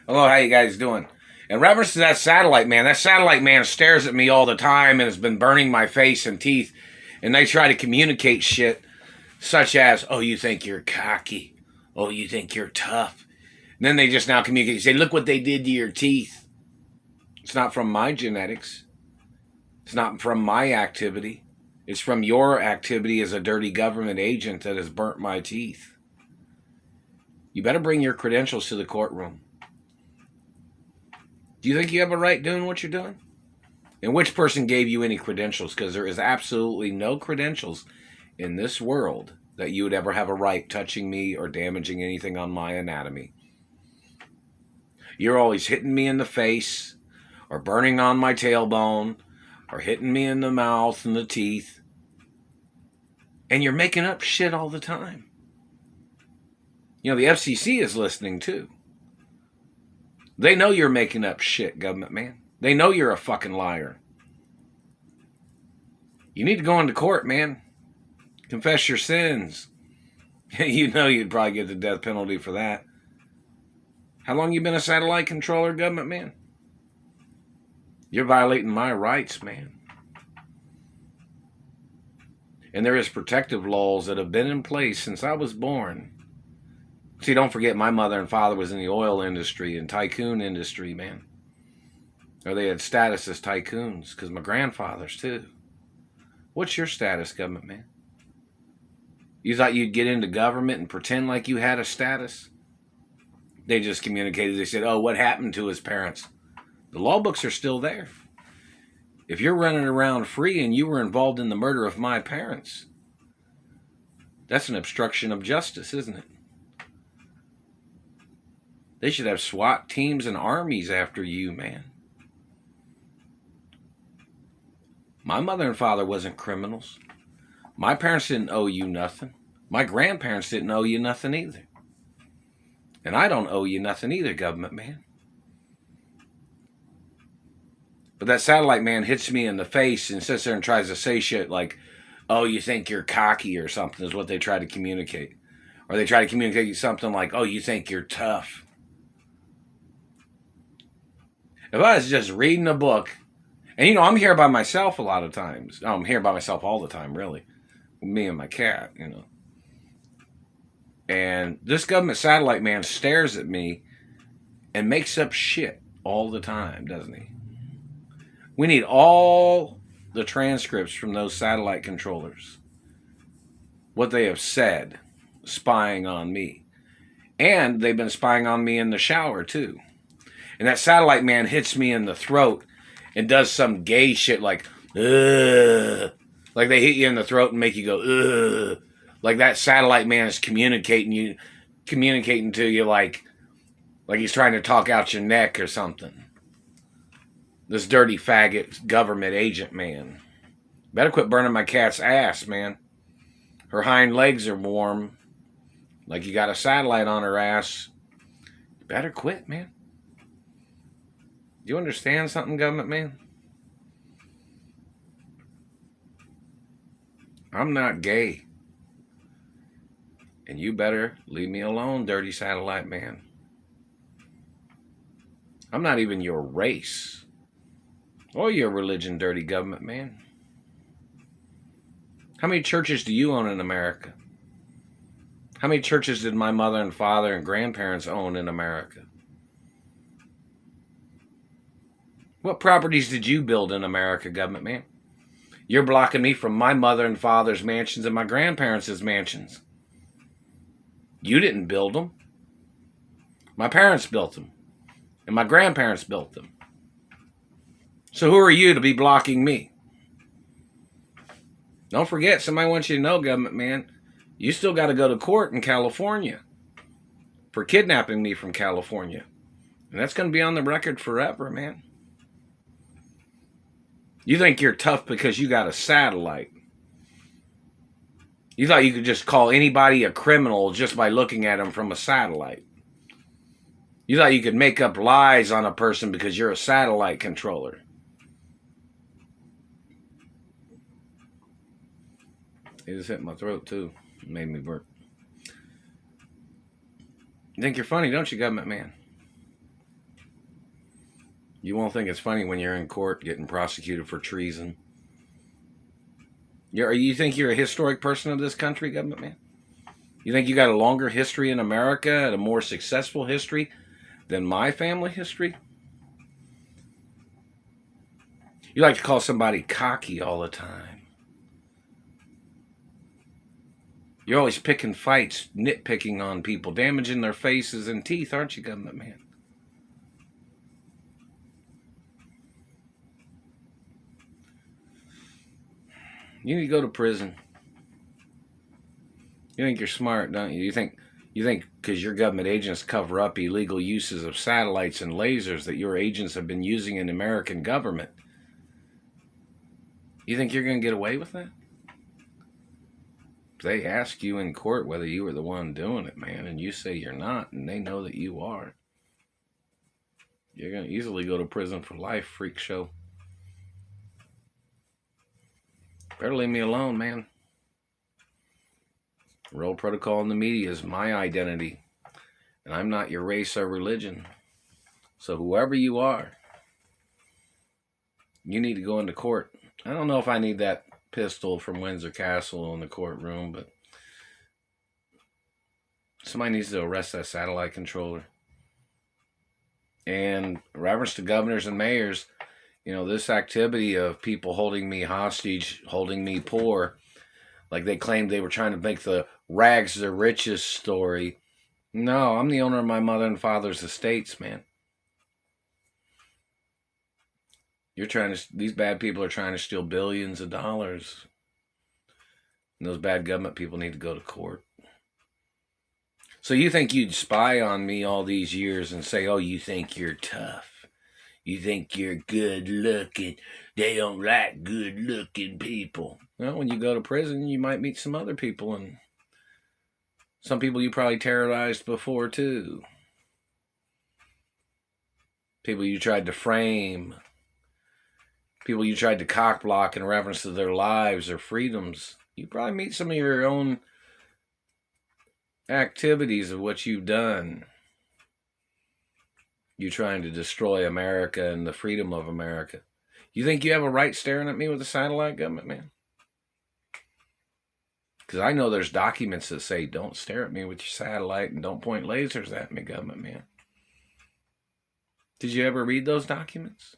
Hello, how you guys doing? In reference to that satellite man stares at me all the time and has been burning my face and teeth. And they try to communicate shit such as, oh, you think you're cocky. Oh, you think you're tough. And then they just now communicate, say, look what they did to your teeth. It's not from my genetics. It's not from my activity. It's from your activity as a dirty government agent that has burnt my teeth. You better bring your credentials to the courtroom. Do you think you have a right doing what you're doing? And which person gave you any credentials? Because there is absolutely no credentials in this world that you would ever have a right touching me or damaging anything on my anatomy. You're always hitting me in the face or burning on my tailbone or hitting me in the mouth and the teeth. And you're making up shit all the time. You know, the FCC is listening too. They know you're making up shit, government man. They know you're a fucking liar. You need to go into court, man. Confess your sins. You know you'd probably get the death penalty for that. How long you been a satellite controller, government man? You're violating my rights, man. And there is protective laws that have been in place since I was born. See, don't forget my mother and father was in the oil industry and tycoon industry, man. Or they had status as tycoons, because my grandfathers too. What's your status, government man? You thought you'd get into government and pretend like you had a status? They just communicated. They said, oh, what happened to his parents? The law books are still there. If you're running around free and you were involved in the murder of my parents, that's an obstruction of justice, isn't it? They should have SWAT teams and armies after you, man. My mother and father wasn't criminals. My parents didn't owe you nothing. My grandparents didn't owe you nothing either. And I don't owe you nothing either, government man. But that satellite man hits me in the face and sits there and tries to say shit like, oh, you think you're cocky or something is what they try to communicate. Or they try to communicate something like, oh, you think you're tough. If I was just reading a book, and you know, I'm here by myself a lot of times. Oh, I'm here by myself all the time, really. Me and my cat, you know. And this government satellite man stares at me and makes up shit all the time, doesn't he? We need all the transcripts from those satellite controllers. What they have said, spying on me. And they've been spying on me in the shower, too. And that satellite man hits me in the throat and does some gay shit like, ugh. Like they hit you in the throat and make you go, ugh. Like that satellite man is communicating to you like he's trying to talk out your neck or something. This dirty faggot government agent man. Better quit burning my cat's ass, man. Her hind legs are warm. Like you got a satellite on her ass. You better quit, man. Do you understand something, government man? I'm not gay. And you better leave me alone, dirty satellite man. I'm not even your race. Or your religion, dirty government man. How many churches do you own in America? How many churches did my mother and father and grandparents own in America? What properties did you build in America, government man? You're blocking me from my mother and father's mansions and my grandparents' mansions. You didn't build them. My parents built them. And my grandparents built them. So who are you to be blocking me? Don't forget, somebody wants you to know, government man, you still got to go to court in California for kidnapping me from California. And that's going to be on the record forever, man. You think you're tough because you got a satellite. You thought you could just call anybody a criminal just by looking at them from a satellite. You thought you could make up lies on a person because you're a satellite controller. It just hit my throat too. It made me burp. You think you're funny, don't you, government man? You won't think it's funny when you're in court getting prosecuted for treason. You think you're a historic person of this country, government man? You think you got a longer history in America and a more successful history than my family history? You like to call somebody cocky all the time. You're always picking fights, nitpicking on people, damaging their faces and teeth, aren't you, government man? You need to go to prison. You think you're smart, don't you? You think because your government agents cover up illegal uses of satellites and lasers that your agents have been using in the American government. You think you're going to get away with that? They ask you in court whether you were the one doing it, man, and you say you're not, and they know that you are. You're going to easily go to prison for life, freak show. Better leave me alone, man. Role protocol in the media is my identity, and I'm not your race or religion. So whoever you are, you need to go into court. I don't know if I need that pistol from Windsor Castle in the courtroom, but somebody needs to arrest that satellite controller. And reference to governors and mayors, this activity of people holding me hostage, holding me poor, like they claimed they were trying to make the rags to riches story. No, I'm the owner of my mother and father's estates, man. These bad people are trying to steal billions of dollars. And those bad government people need to go to court. So you think you'd spy on me all these years and say, oh, you think you're tough. You think you're good looking. They don't like good looking people. Well, when you go to prison, you might meet some other people, and some people you probably terrorized before too. People you tried to frame. People you tried to cock block in reference to their lives or freedoms. You probably meet some of your own activities of what you've done. You trying to destroy America and the freedom of America. You think you have a right staring at me with a satellite, government man? Because I know there's documents that say don't stare at me with your satellite and don't point lasers at me, government man. Did you ever read those documents?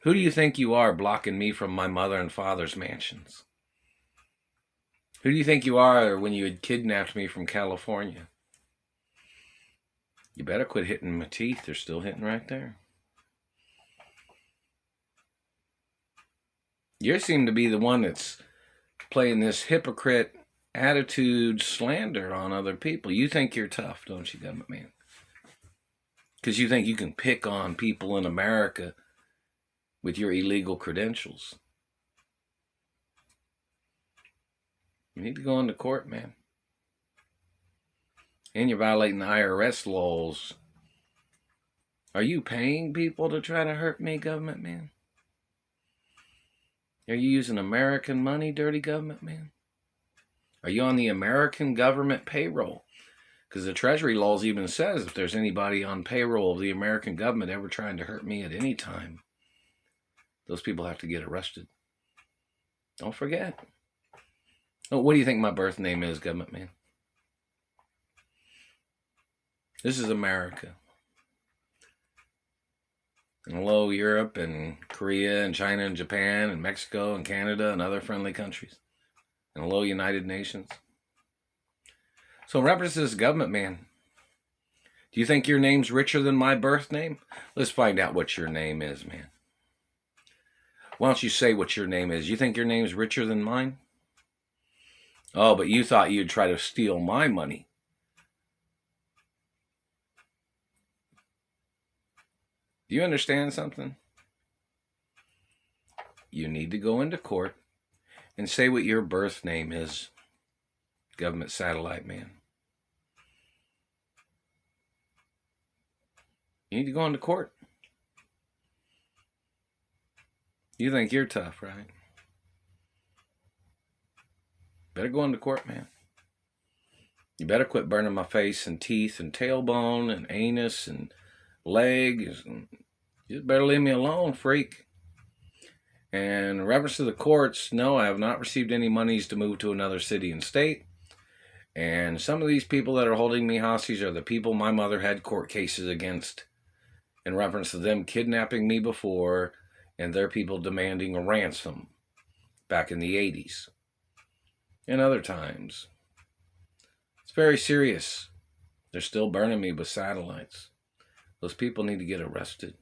Who do you think you are blocking me from my mother and father's mansions? Who do you think you are when you had kidnapped me from California? You better quit hitting my teeth. They're still hitting right there. You seem to be the one that's playing this hypocrite attitude slander on other people. You think you're tough, don't you, government man? Because you think you can pick on people in America with your illegal credentials. You need to go into court, man. And you're violating the IRS laws. Are you paying people to try to hurt me, government man? Are you using American money, dirty government man? Are you on the American government payroll? Because the Treasury laws even says if there's anybody on payroll of the American government ever trying to hurt me at any time, those people have to get arrested. Don't forget. Oh, what do you think my birth name is, government man? This is America. And hello, Europe and Korea and China and Japan and Mexico and Canada and other friendly countries. And hello, United Nations. So in reference to this government man, do you think your name's richer than my birth name? Let's find out what your name is, man. Why don't you say what your name is? You think your name's richer than mine? Oh, but you thought you'd try to steal my money. Do you understand something? You need to go into court and say what your birth name is, government satellite man. You need to go into court. You think you're tough, right? Better go into court, man. You better quit burning my face and teeth and tailbone and anus and leg. You better leave me alone, freak. And in reference to the courts, no, I have not received any monies to move to another city and state. And some of these people that are holding me hostage are the people my mother had court cases against in reference to them kidnapping me before, and their people demanding a ransom back in the 80s and other times. It's very serious. They're still burning me with satellites. Those people need to get arrested.